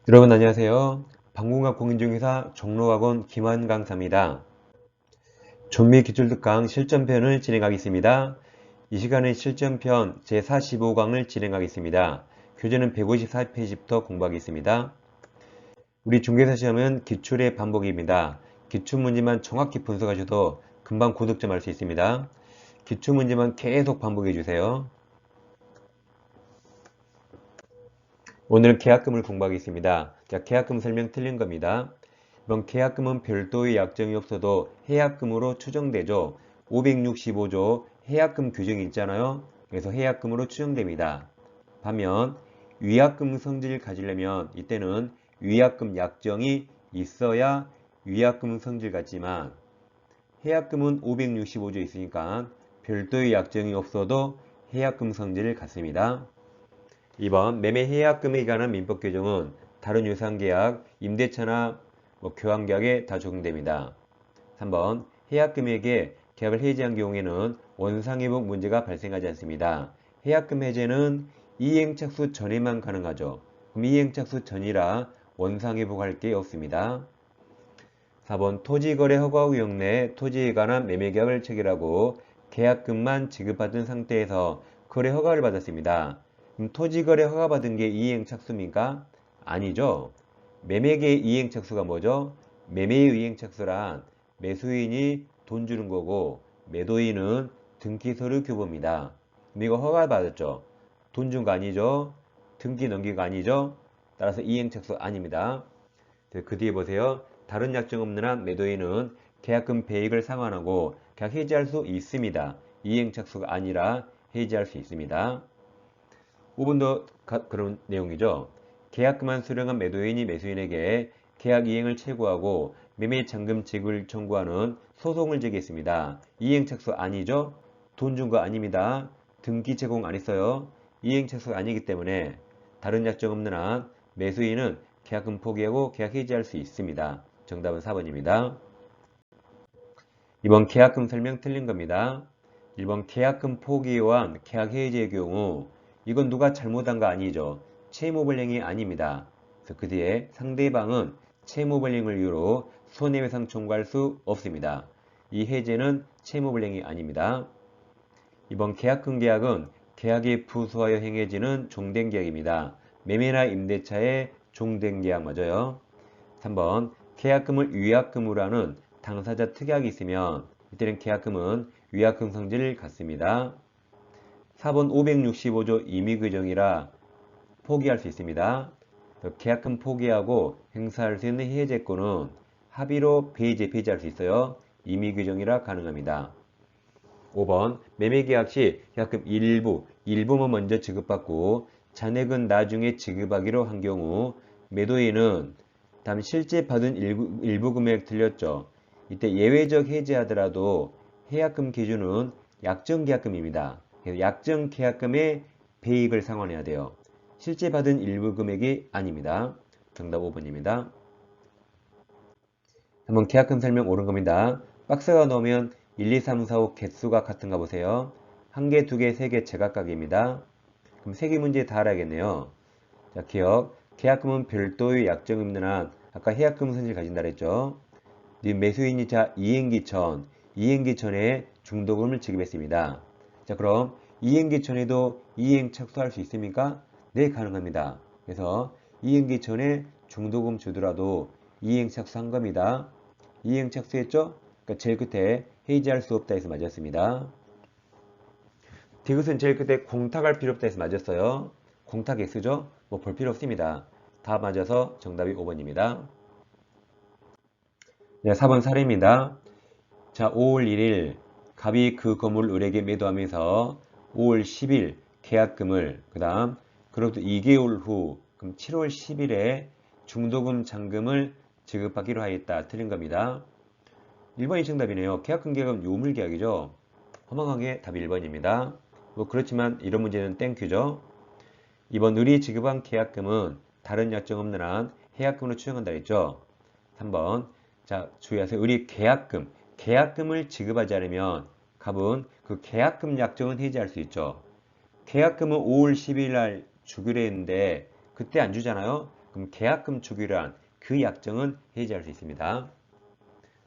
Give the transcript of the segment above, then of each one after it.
여러분 안녕하세요. 방공학 공인중개사 종로학원 김환 강사입니다. 좀비 기출특강 실전편을 진행하겠습니다. 이 시간은 실전편 제45강을 진행하겠습니다. 교재는 154페이지부터 공부하겠습니다. 우리 중개사 시험은 기출의 반복입니다. 기출문제만 정확히 분석하셔도 금방 고득점 할 수 있습니다. 기출문제만 계속 반복해 주세요. 오늘은 계약금을 공부하겠습니다. 자, 계약금 설명 틀린 겁니다. 이번 계약금은 별도의 약정이 없어도 해약금으로 추정되죠. 565조 해약금 규정이 있잖아요. 그래서 해약금으로 추정됩니다. 반면 위약금 성질을 가지려면 이때는 위약금 약정이 있어야 위약금 성질 같지만 해약금은 565조 있으니까 별도의 약정이 없어도 해약금 성질을 갖습니다. 2번 매매 해약금에 관한 민법 규정은 다른 유상계약, 임대차나 교환계약에 다 적용됩니다. 3번 해약금액에 계약을 해지한 경우에는 원상회복 문제가 발생하지 않습니다. 해약금 해제는 이행착수 전에만 가능하죠. 그럼 이행착수 전이라 원상회복할 게 없습니다. 4번 토지거래 허가 구역 내 토지에 관한 매매계약을 체결하고 계약금만 지급받은 상태에서 거래 허가를 받았습니다. 그럼 토지거래 허가받은 게 이행착수입니까? 아니죠. 매매계의 이행착수가 뭐죠? 매매의 이행착수란 매수인이 돈 주는 거고 매도인은 등기서류 교부입니다. 그럼 이거 허가받았죠? 돈 준 거 아니죠? 등기 넘긴 거 아니죠? 따라서 이행착수 아닙니다. 그 뒤에 보세요. 다른 약정 없는 한 매도인은 계약금 배액을 상환하고 계약 해지할 수 있습니다. 이행착수가 아니라 해지할 수 있습니다. 5번도 그런 내용이죠. 계약금만 수령한 매도인이 매수인에게 계약 이행을 최고하고 매매 잔금 지급을 청구하는 소송을 제기했습니다. 이행착수 아니죠? 돈 준 거 아닙니다. 등기 제공 안 했어요. 이행착수가 아니기 때문에 다른 약정 없는 한 매수인은 계약금 포기하고 계약 해지할 수 있습니다. 정답은 4번입니다. 이번 계약금 설명 틀린 겁니다. 1번 계약금 포기에 의한 계약 해지의 경우 이건 누가 잘못한 거 아니죠. 채무불이행이 아닙니다. 그래서 그 뒤에 상대방은 채무불이행을 이유로 손해배상 청구할 수 없습니다. 이 해제는 채무불이행이 아닙니다. 이번 계약금 계약은 계약에 부수하여 행해지는 종된 계약입니다. 매매나 임대차의 종된 계약 맞아요. 3번 계약금을 위약금으로 하는 당사자 특약이 있으면 이때는 계약금은 위약금 성질을 갖습니다. 4번 565조 임의규정이라 포기할 수 있습니다. 계약금 포기하고 행사할 수 있는 해제권은 합의로 폐지할 수 있어요. 임의규정이라 가능합니다. 5번 매매계약 시 계약금 일부만 먼저 지급받고 잔액은 나중에 지급하기로 한 경우 매도인은 다음 실제 받은 일부 금액 틀렸죠. 이때 예외적 해지하더라도 해약금 기준은 약정계약금입니다. 그래서 약정계약금의 배익을 상환해야 돼요. 실제 받은 일부 금액이 아닙니다. 정답 5번입니다. 한번 계약금 설명 옳은 겁니다. 박스가 넣으면 1, 2, 3, 4, 5 개수가 같은가 보세요. 한 개, 두 개, 세 개 제각각입니다. 그럼 세 개 문제 다 알아야겠네요. 자, 기억. 계약금은 별도의 약정 없는 한 아까 해약금 손실 가진다 그랬죠. 매수인이 자 이행기 전에 중도금을 지급했습니다. 자, 그럼 이행기 전에도 이행 착수할 수 있습니까? 네, 가능합니다. 그래서 이행기 전에 중도금 주더라도 이행 착수한 겁니다. 이행 착수했죠? 그러니까 제일 끝에 해지할 수 없다 해서 맞았습니다. 디귿은 제일 끝에 공탁할 필요 없다 해서 맞았어요. 공탁 X죠? 뭐 볼 필요 없습니다. 다 맞아서 정답이 5번입니다. 네, 4번 사례입니다. 자, 5월 1일 갑이 그 건물을 을에게 매도하면서 5월 10일 계약금을 그 다음 그로부터 2개월 후 그럼 7월 10일에 중도금 잔금을 지급하기로 하였다. 틀린 겁니다. 1번이 정답이네요. 계약금 계약은 요물계약이죠. 허망하게 답이 1번입니다. 뭐 그렇지만 이런 문제는 땡큐죠. 2번 을이 지급한 계약금은 다른 약정 없는 한 해약금으로 추정한다 했죠. 3번 자 주의하세요. 을이 계약금을 지급하지 않으면 갑은 그 계약금 약정은 해지할 수 있죠. 계약금은 5월 10일 날 주기로 했는데 그때 안 주잖아요. 그럼 계약금 주기란 그 약정은 해지할 수 있습니다.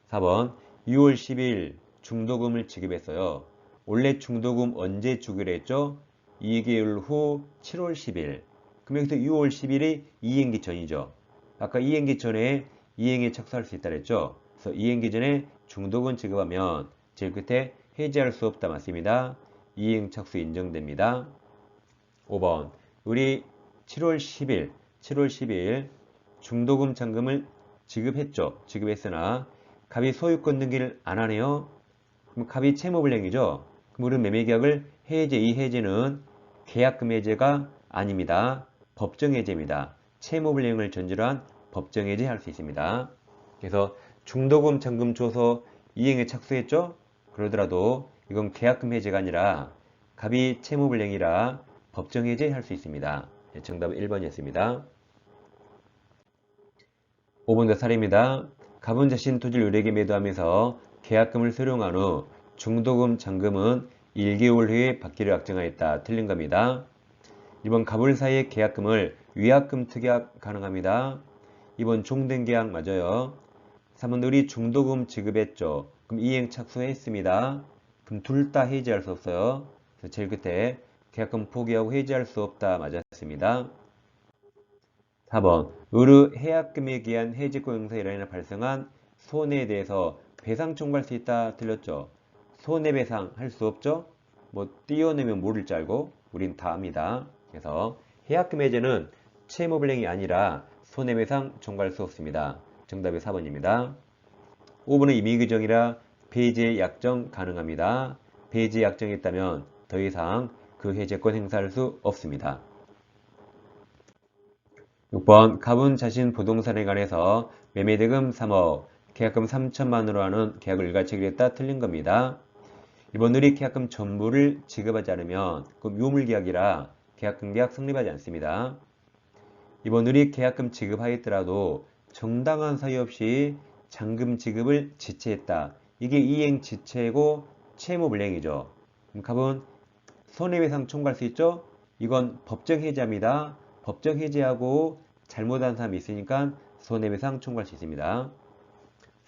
4번 6월 10일 중도금을 지급했어요. 원래 중도금 언제 주기로 했죠? 2개월 후 7월 10일. 그럼 여기서 6월 10일이 이행기 전이죠. 아까 이행기 전에 이행에 착수할 수 있다 그랬죠? 그래서 이행기 전에 중도금 지급하면 제일 끝에 해지할 수 없다 맞습니다. 이행 착수 인정됩니다. 5번 우리 7월 10일 중도금 잔금을 지급했죠. 지급했으나 갑이 소유권 등기를 안 하네요. 그럼 갑이 채무불이행이죠. 그럼 우리는 매매계약을 해제, 이 해제는 계약금 해제가 아닙니다. 법정해제입니다. 채무불이행을 전제로 한 법정해제 할 수 있습니다. 그래서 중도금 잔금 줘서 이행에 착수했죠. 그러더라도 이건 계약금 해제가 아니라 갑이 채무불이행이라 법정해제 할 수 있습니다. 정답은 1번이었습니다. 5번도 사례입니다. 갑은 자신 토지를 을에게 매도하면서 계약금을 수령한 후 중도금 잔금은 1개월 후에 받기로 약정하였다. 틀린 겁니다. 2번 갑을 사이의 계약금을 위약금 특약 가능합니다. 2번 종된 계약 맞아요. 3번 을이 중도금 지급했죠. 그럼 이행 착수했습니다. 그럼 둘 다 해지할 수 없어요. 그래서 제일 끝에 계약금 포기하고 해지할 수 없다 맞았습니다. 4번 을의 해약금에 기한 해지권 행사에 인해 발생한 손해에 대해서 배상 청구할 수 있다 틀렸죠. 손해배상 할 수 없죠. 뭐 띄어내면 모를 줄 알고 우린 다 압니다. 그래서 해약금 해제는 채무불이행이 아니라 손해배상 청구할 수 없습니다. 정답이 4번입니다. 5번은 임의규정이라 배제 약정 가능합니다. 배제 약정이 있다면 더 이상 그 해제권 행사할 수 없습니다. 6번 갑은 자신 부동산에 관해서 매매대금 3억, 계약금 3천만으로 하는 계약을 일괄 체결했다 틀린 겁니다. 1번 을이 계약금 전부를 지급하지 않으면 그럼 유물계약이라 계약금 계약 성립하지 않습니다. 2번 을이 계약금 지급하였더라도 정당한 사유 없이 잔금 지급을 지체했다. 이게 이행 지체고 채무불이행이죠. 그럼 갑은 손해배상 청구할 수 있죠? 이건 법정 해제입니다. 법정 해제하고 잘못한 사람이 있으니까 손해배상 청구할 수 있습니다.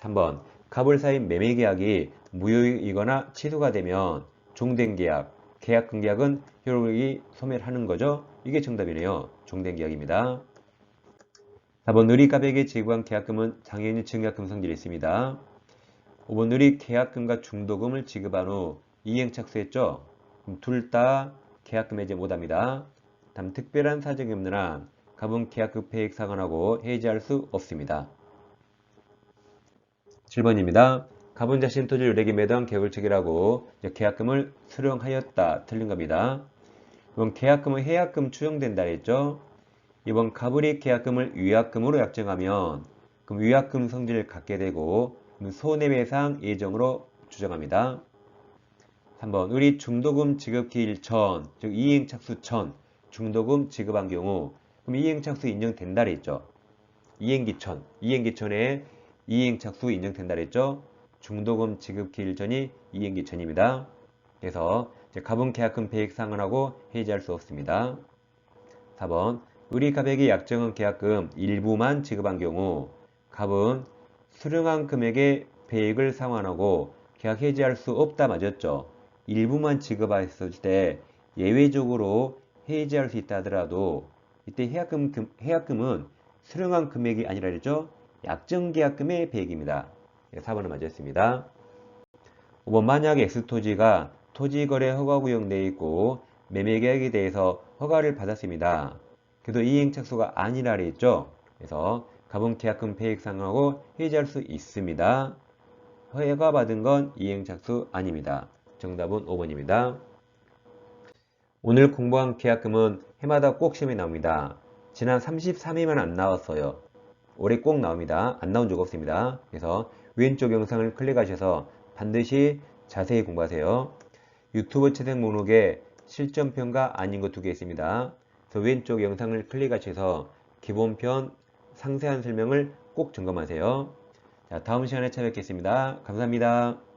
3번 갑을 사인 매매계약이 무효이거나 취소가 되면 종된 계약, 계약금 계약은 효력이 소멸하는 거죠. 이게 정답이네요. 종된 계약입니다. 4번 을이 갑에게 지급한 계약금은 당연히 증약금 성질이 있습니다. 5번 을이 계약금과 중도금을 지급한 후 이행 착수했죠. 둘 다 계약금 해제 못합니다. 다음 특별한 사정이 없는 한 갑은 계약금 폐익 상환하고 해지할 수 없습니다. 7번입니다. 갑은 자신 토지를 을에게 매도한 계약을 체결하고 계약금을 수령하였다. 틀린 겁니다. 이번 계약금은 해약금 추정된다 했죠. 이번 갑을이 계약금을 위약금으로 약정하면 그럼 위약금 성질을 갖게 되고 손해배상 예정으로 추정합니다. 3번 을이 중도금 지급 기일 전, 즉 이행 착수 전 중도금 지급한 경우 그럼 이행 착수 인정된다 그랬죠. 이행기 전에 이행 착수 인정된다 그랬죠. 중도금 지급 기일 전이 이행기 전입니다. 그래서 갑은 계약금 폐익 상환하고 해지할 수 없습니다. 4번 을이 갑에게 약정한 계약금 일부만 지급한 경우 갑은 수령한 금액의 폐익을 상환하고 계약 해지할 수 없다 맞았죠. 일부만 지급했을 때 예외적으로 해지할 수 있다 하더라도 이때 해약금은 수령한 금액이 아니라 그랬죠. 약정계약금의 폐익입니다. 4번은 맞았습니다. 5번 만약에 X토지가 토지거래 허가구역 내에 있고 매매계약에 대해서 허가를 받았습니다. 그래도 이행 착수가 아니라 그랬죠. 그래서 갑은 계약금 폐익 상환하고 해지할 수 있습니다. 허가받은 건 이행 착수 아닙니다. 정답은 5번입니다. 오늘 공부한 계약금은 해마다 꼭 시험에 나옵니다. 지난 33회만 안 나왔어요. 올해 꼭 나옵니다. 안 나온 적 없습니다. 그래서 왼쪽 영상을 클릭하셔서 반드시 자세히 공부하세요. 유튜브 채널 목록에 실전편과 아닌 거 두 개 있습니다. 그래서 왼쪽 영상을 클릭하셔서 기본편 상세한 설명을 꼭 점검하세요. 자, 다음 시간에 찾아뵙겠습니다. 감사합니다.